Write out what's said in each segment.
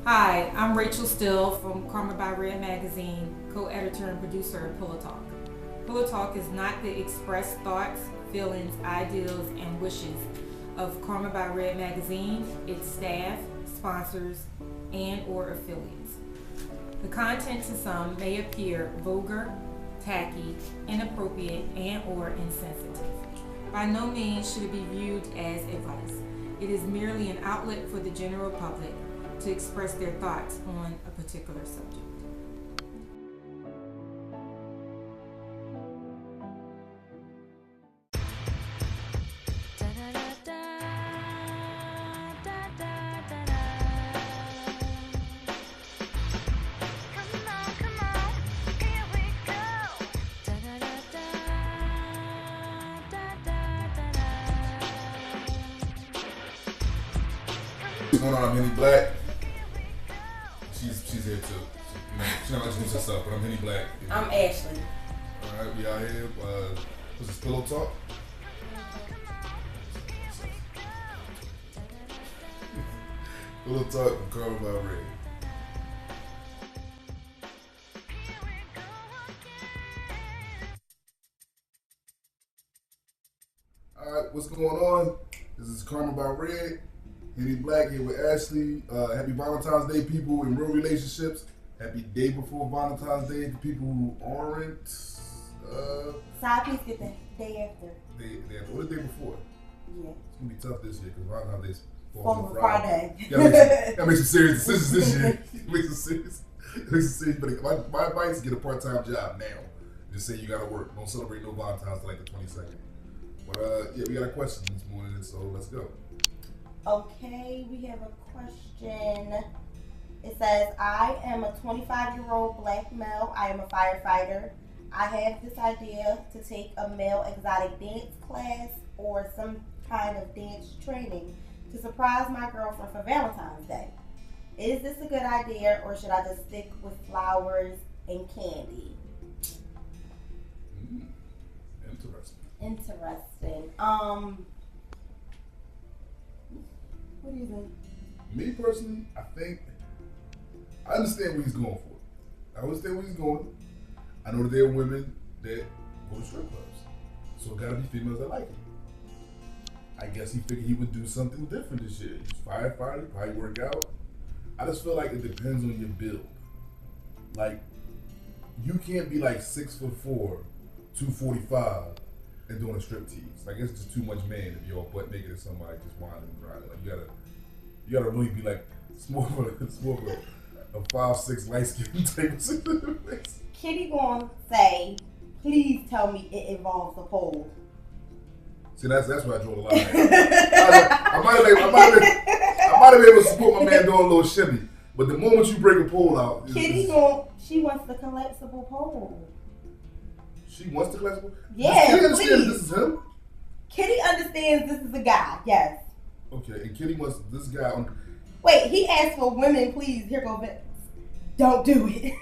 Hi, I'm Rachel Still from Karma by Red Magazine, co-editor and producer of Pillow Talk. Pillow Talk is not the expressed thoughts, feelings, ideals, and wishes of Karma by Red Magazine, its staff, sponsors, and or affiliates. The content to some may appear vulgar, tacky, inappropriate, and or insensitive. By no means should it be viewed as advice. It is merely an outlet for the general public to express their thoughts on a particular subject. What's going on? I'm Henny Black. She's here too. She's not introduce herself, but I'm Henny Black. I'm Ashley. All right, we out here. This is Pillow Talk. Pillow Talk from Karma by Red. All right, what's going on? This is Karma by Red. Henny Black here with Ashley. Happy Valentine's Day, people in real relationships. Happy day before Valentine's Day for people who aren't. Side piece get the day after. What the day before? Yeah. It's gonna be tough this year because Valentine's Day falls Fall on on Friday. Friday. Gotta make some serious decisions this year. Make some serious. But my advice is get a part-time job now. Just say you gotta work. Don't celebrate no Valentine's till like the 22nd. But yeah, we got a question this morning, so let's go. Okay, we have a question. It says, I am a 25-year-old black male. I am a firefighter. I have this idea to take a male exotic dance class or some kind of dance training to surprise my girlfriend for Valentine's Day. Is this a good idea, or should I just stick with flowers and candy? Interesting. What do you think? Me personally, I understand what he's going for. I understand where he's going. I know that there are women that go to strip clubs. So it gotta be females that like it. I guess he figured he would do something different this year. He's firefighter, probably work out. I just feel like it depends on your build. Like, you can't be like 6'4", 245 and doing a strip tease. Like, it's just too much man if you're all butt naked and somebody just whining and grinding. Like, you gotta really be like, it's more of a 5'6" light skin type. Kitty gonna say, please tell me it involves a pole. See, that's where I draw the line. I might have been able to support my man doing a little shimmy, but the moment you break a pole out, she wants the collapsible pole. She wants the collapsible. Yeah, Kitty understands please. this is him. Kitty understands this is a guy. Yes. Okay, and Kitty wants this guy on. Wait, he asked for women, please. Here go Vince. Don't do it.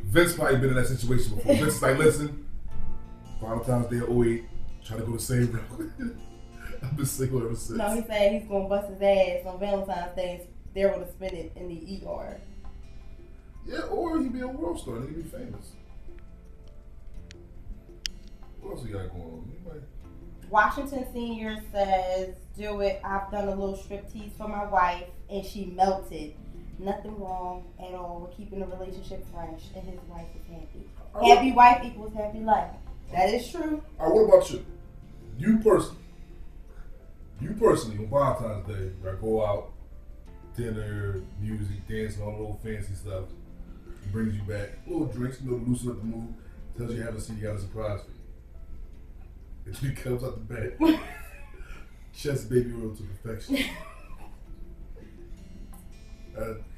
Vince probably been in that situation before. Vince is like, listen, Valentine's Day of '08, trying to go the same route. I've been single ever since. No, he said he's gonna bust his ass on Valentine's Day. They're gonna spend it in the ER. Yeah, or he'd be a world star and he'd be famous. What else we got going on? Anybody? Washington Senior says, do it. I've done a little striptease for my wife and she melted. Nothing wrong at all. We're keeping the relationship fresh and his wife is happy. Happy wife equals happy life. That is true. All right, what about you? You personally, on Valentine's Day, right, go out, dinner, music, dancing, all the little fancy stuff. He brings you back, little drinks, to loosen up the mood, tells you you haven't seen, you got a surprise for you. And she comes out the bed, chest baby oil to perfection.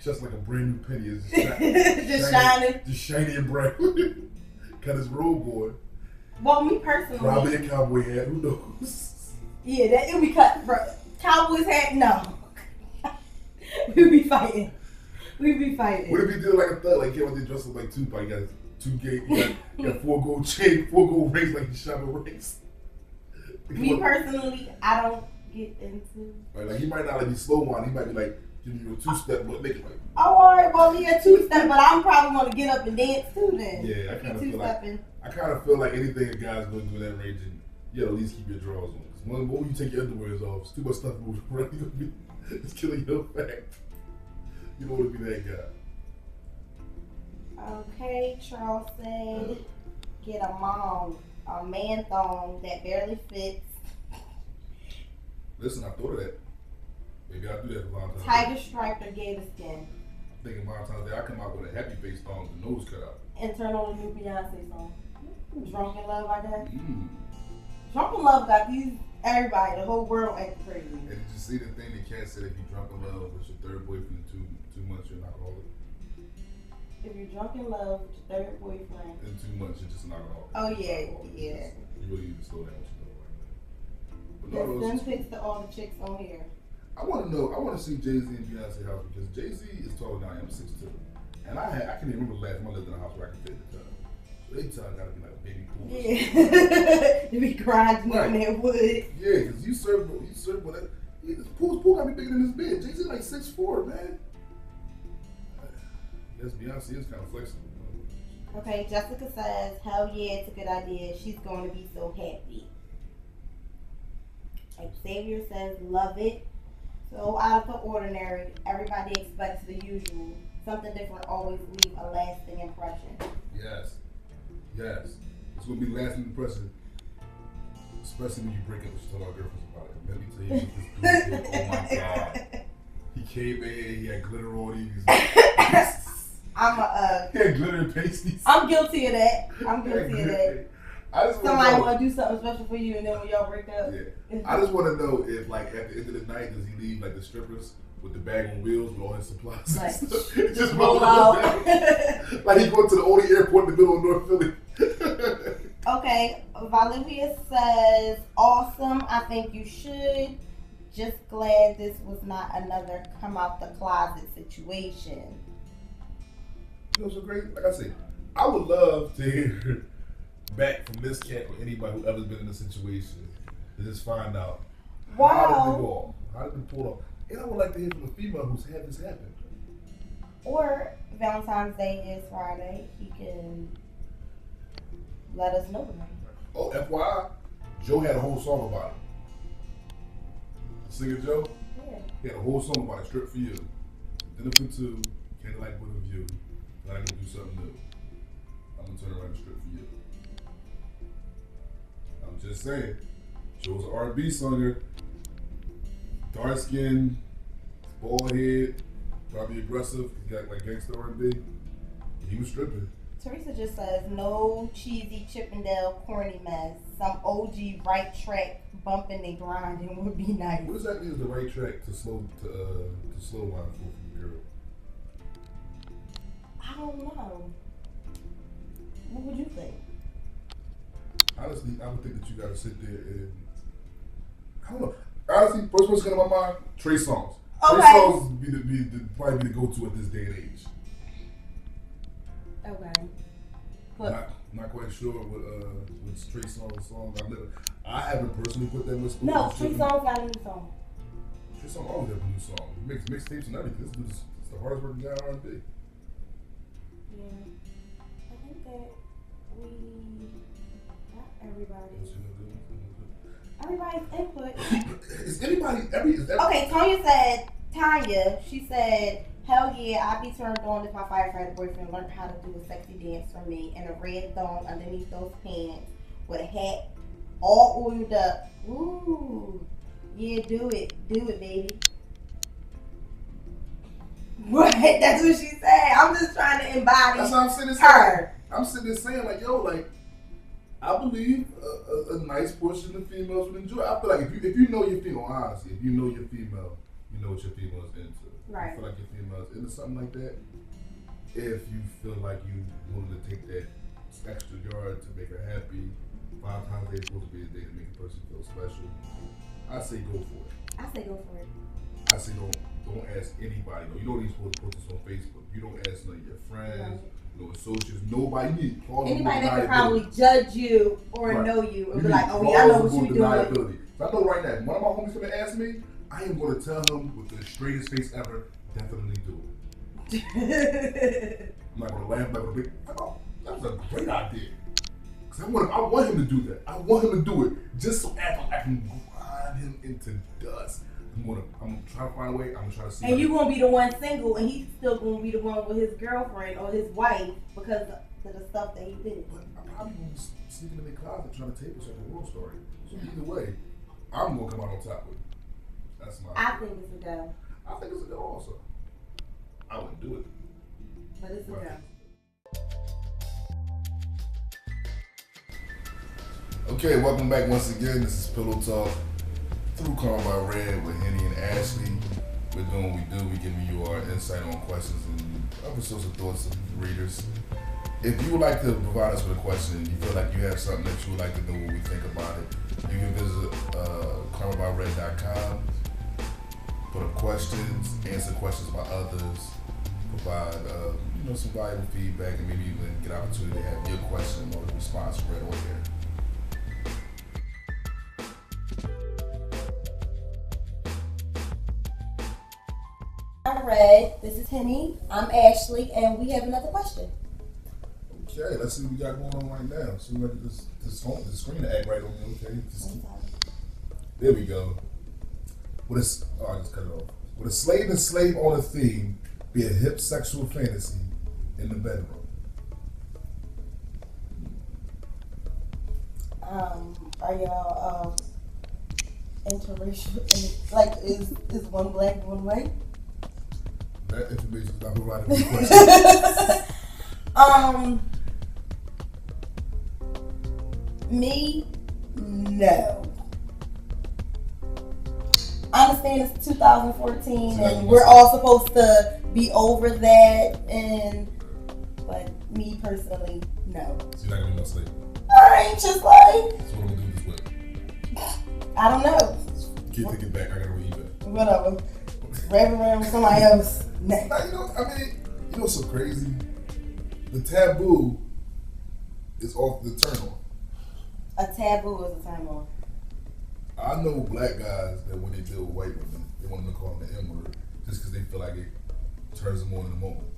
Just like a brand new penny. It's shining. Just shiny and bright. Got his robe on. Well, me personally. Probably a cowboy hat, who knows? Yeah, that it'll be cut, bro. Cowboys hat, no. We'll be fighting. What if he did like a thug? Like, yeah, when they dress up like Tupac, he got 2 gate, he got 4 gold chains, 4 gold rings, like he's shopping rings. Me personally, I don't get into. Right, like he might not like be slow on. He might be like Give you a two-step, but make it like. Oh, all right, well, yeah, two-step, but I'm probably gonna get up and dance too then. Yeah, I kind of feel like anything a guy's gonna do in that range, and you at least keep your drawers on. Because when you take your underwears off, it's too much stuff moving around. It's killing your fact. You don't want to be that guy. Okay, Charles said, get a man thong that barely fits. Listen, I thought of that. Maybe I'll do that for Valentine's Day. Tiger striped or gator skin. I'm thinking Valentine's Day, I come out with a happy face thong with the nose cut out. And turn on the new Beyonce song. Drunk in Love, I guess. Mm. Drunk in Love got everybody, the whole world acting crazy. And did you see the thing the cat said if you drunk in love with your third boyfriend in 2 months, you're an alcoholic? If you're drunk in love with your third boyfriend. In 2 months, you're just an alcoholic. Oh, yeah, yeah. You really need to slow down what you're doing right now. There's them pics to all the chicks on here. I want to see Jay-Z and Beyonce house because Jay-Z is taller than I am, 6'2". And I can't even remember the last time I lived in a house where I could fit the tub. So they tell I gotta be like a baby pool. Yeah. You be grinding on that wood. Yeah, because you serve with that. Yeah, this pool gotta be bigger than this bed. Jay-Z like 6'4", man. Yes, Beyonce is kind of flexible. Okay, Jessica says, hell yeah, it's a good idea. She's going to be so happy. Xavier says, love it. So out of the ordinary, everybody expects the usual. Something different always leave a lasting impression. Yes. It's going to be a lasting impression. Especially when you break up with your girlfriends about it. Let me tell you what this dude did. Oh my God. He came in, he had glitter on him. He had glitter and pasties. I'm guilty of that. Somebody want to do something special for you and then when y'all break up. Yeah. I just want to know if, like, at the end of the night, does he leave, like, the strippers with the bag on wheels with all his supplies like, and stuff? Just roll out. Like he going to the only airport in the middle of North Philly. Okay, Valeria says, awesome. I think you should. Just glad this was not another come out the closet situation. You know what's so great? Like I said, I would love to hear back from this cat or anybody who ever's been in a situation to just find out how did it pull off. And I would like to hear from a female who's had this happen. Or Valentine's Day is Friday. He can let us know. Oh, FYI, Joe had a whole song about it. Singer Joe? Yeah. He had a whole song about it, Strip for You. Dinner for Two, Candlelight with a View. Then I'm going to do something new. I'm going to turn around and strip for you. I'm just saying. Joe's an R&B singer. Dark skin, bald head, probably aggressive. He got like gangster R&B. He was stripping. Teresa just says, no cheesy Chippendale corny mess. Some OG right track bumping and grinding would be nice. What does that mean? Is the right track to slow wine for the girl? I don't know. What would you think? Honestly, I would think that you gotta sit there and I don't know. Honestly, first person to come to my mind, Trey Songz. Okay. Trey Songz probably be the go-to at this day and age. Okay. Not quite sure what Trey Songz song. I haven't personally put that list. No, Trey Songz got a new song. Trey Songz always have a new song. He makes mixtapes and everything. This dude's the hardest working guy in R&B. Yeah. I think that we got everybody. Everybody's input. Is anybody Okay, Tanya, she said, hell yeah, I'd be turned on if my firefighter boyfriend learned how to do a sexy dance for me and a red thong underneath those pants with a hat all oiled up. Ooh. Yeah, do it, baby. What? That's what she said. I'm just trying to embody That's what I'm sitting her. I'm sitting there saying, like, yo, like, I believe a nice portion of females would enjoy it. I feel like if you know your female, honestly, if you know your female, you know what your female is into. Right. I feel like your female is into something like that. If you feel like you willing to take that extra yard to make her happy, Valentine's Day is supposed to be a day to make a person feel special. I say go for it. I say go for it. I say don't ask anybody. No, you don't even supposed to put this on Facebook. You don't ask none of your friends. Right. No associates, nobody. Anybody that could probably judge you or know you and be like, oh yeah, I know what you're doing. So I know right now, if one of my homies come and ask me, I am going to tell him with the straightest face ever, definitely do it. I'm not going to laugh, I'm not going to be, oh, that was a great idea. Because I want him to do that. I want him to do it just so I can grind him into dust. I'm gonna try to find a way. I'm gonna try to see. And you gonna be the one single, and he's still gonna be the one with his girlfriend or his wife because of the stuff that he did. But I'm probably gonna be sneaking in the closet trying to tape us like a war story. So either way, I'm gonna come out on top with it. That's my. I think it's a go. I think it's a go also. I wouldn't do it. But it's a go. Okay, welcome back once again. This is Pillow Talk through Calm by Red with Henny and Ashley. We're doing what we do. We're giving you our insight on questions and other sorts of thoughts of readers. If you would like to provide us with a question, you feel like you have something that you would like to know what we think about it, you can visit karmabyred.com, put up questions, answer questions about others, provide some valuable feedback, and maybe even get an opportunity to have your question or response read on here. I'm Red. This is Henny. I'm Ashley, and we have another question. Okay, let's see what we got going on right now. See if I get this screen to act right on me. Okay, there we go. I just cut it off. Would a slave and slave owner theme be a hip sexual fantasy in the bedroom? Are y'all interracial? Like, is one black and one white? That information is not provided in the question. Me, no. I understand it's 2014 and we're all supposed to be over that, but me personally, no. So you're not gonna be no slave? Alright, just like. So what I'm gonna do with this whip? I don't know. Can't take it back. I gotta read it. Whatever. Wrap it around with somebody else. Next. Now, you know what's so crazy? The taboo is off the turn on. A taboo is a turn on. I know black guys that when they deal with white women, they want them to call them the N-word just because they feel like it turns them on in the moment.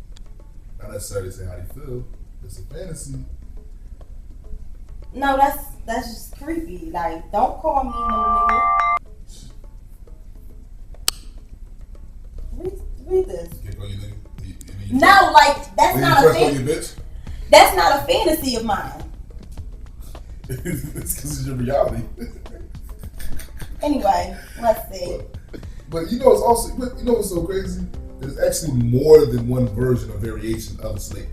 Not necessarily say how they feel. It's a fantasy. No, that's just creepy. Like, don't call me no nigga. Read this. You can't call you nigga? No, like, that's not a fantasy. That's not a fantasy of mine. It's because it's your reality. Anyway, let's see. But you know what's so crazy? There's actually more than one version or variation of a slave.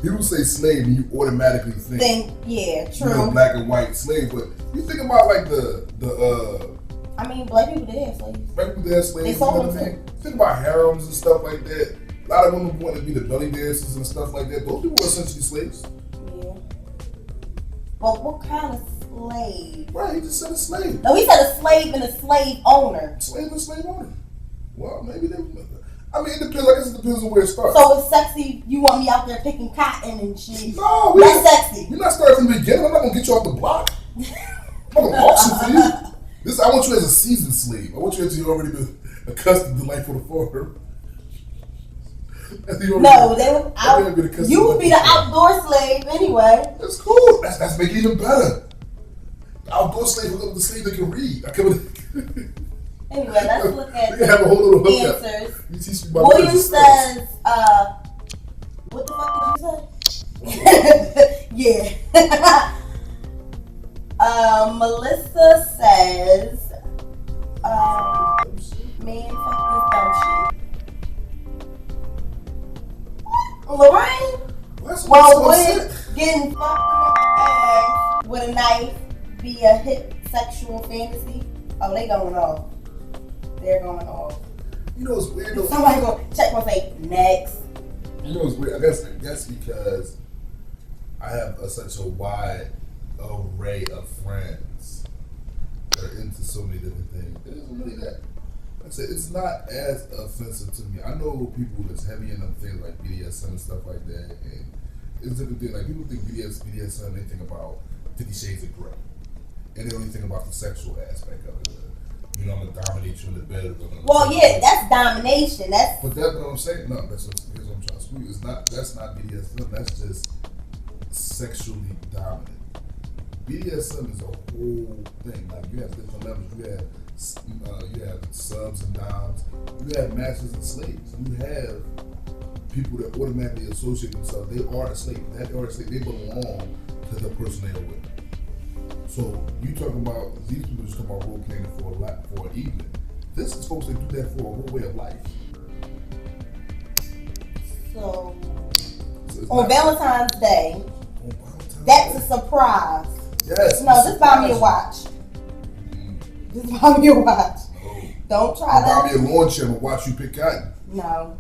People say slave and you automatically think yeah, true. You know, black and white slave, but you think about like the I mean, black people did have slaves. Black people did have slaves. They sold them too. Think about harems and stuff like that. A lot of women want to be the belly dancers and stuff like that. Those people were essentially slaves. Yeah. But what kind of slave? Right, he just said a slave. No, he said a slave and a slave owner. Slave and slave owner. Well, maybe they. I mean, it depends. I guess it depends on where it starts. So it's sexy. You want me out there picking cotton and shit? No, that's sexy. We're not starting from the beginning. I'm not gonna get you off the block. I'm not gonna auction for you. I want you as a seasoned slave. I want you as you already been accustomed to life on the farm. No, you would be the outdoor slave anyway. That's cool. That's making it even better. The outdoor slave will go with the slave that can read. Anyway, let's look at have a whole little answers. You teach me about William says, what the fuck did you say? Yeah. Melissa says, man, fuck this dumb shit. Lorraine? Well, would getting fucked in the ass with a knife be a hip sexual fantasy? Oh, they going off. They're going off. You know what's weird though? Somebody go check one say next. You know what's weird? I guess because I have such a wide array of friends that are into so many different things. It isn't really that. Like I said, it's not as offensive to me. I know people that's heavy into things like BDSM and stuff like that, and it's different thing. Like people think BDSM, they think about 50 Shades of Grey, and they don't even think about the sexual aspect of it. You know, I'm gonna dominate you in the bed. Well, yeah, that's domination. That's. But that's what I'm saying. No, here's what I'm trying to squeeze. It's not. That's not BDSM. That's just sexually dominant. BDSM is a whole thing. Like you have different levels. You have subs and doms. You have masters and slaves. You have people that automatically associate themselves. They are the slave. They belong to the person they are with. So you talking about these people just talking about role playing for an evening. This is folks that do that for a whole way of life. So on Valentine's Day, that's a surprise. Yes. No, just buy me a watch. Just buy me a watch. No. Don't try that. Buy me a lawn chair and watch you pick cotton. No.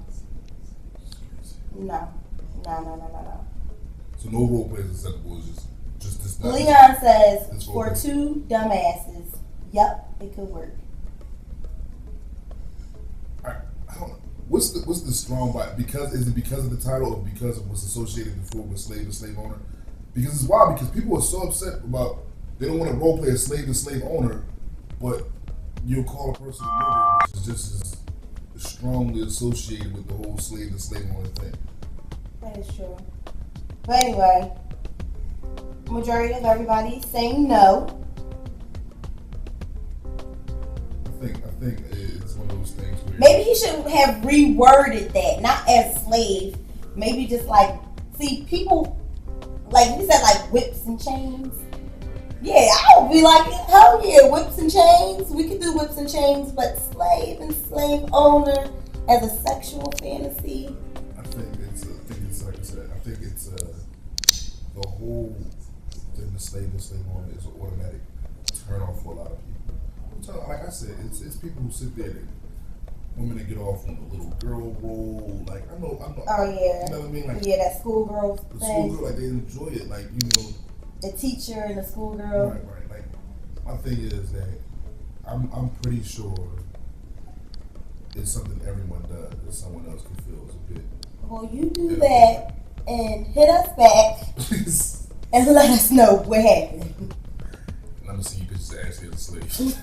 So no role play is acceptable. It's just this. Leon says for two dumbasses. Yep, it could work. I don't know. What's the strong bite? Is it because of the title or because of what's associated before with slave and slave owner? Because it's wild because people are so upset about they don't want to role play a slave and slave owner, but you'll call a person a nigger, which is just as strongly associated with the whole slave and slave owner thing. That is true. But anyway, majority of everybody saying no. I think it's one of those things where Maybe he should have reworded that, not as slave. Maybe just like, see, people, like we said, like whips and chains. Yeah, I would be like, hell yeah, whips and chains. We could do whips and chains, but slave and slave owner as a sexual fantasy. I think it's like I said. I think it's the whole thing. The slave and slave owner is an automatic turn off for a lot of people. Like I said, it's people who sit there, women that get off on the little girl role. Like I know. Oh yeah. You know what I mean? Like yeah, that schoolgirl the thing. schoolgirl, like they enjoy it. Like the teacher and the schoolgirl. Right. Like my thing is that I'm pretty sure it's something everyone does that someone else can feel is a bit. Well, you do that and hit us back and let us know what happened. Let me see you bitches ass here to slave.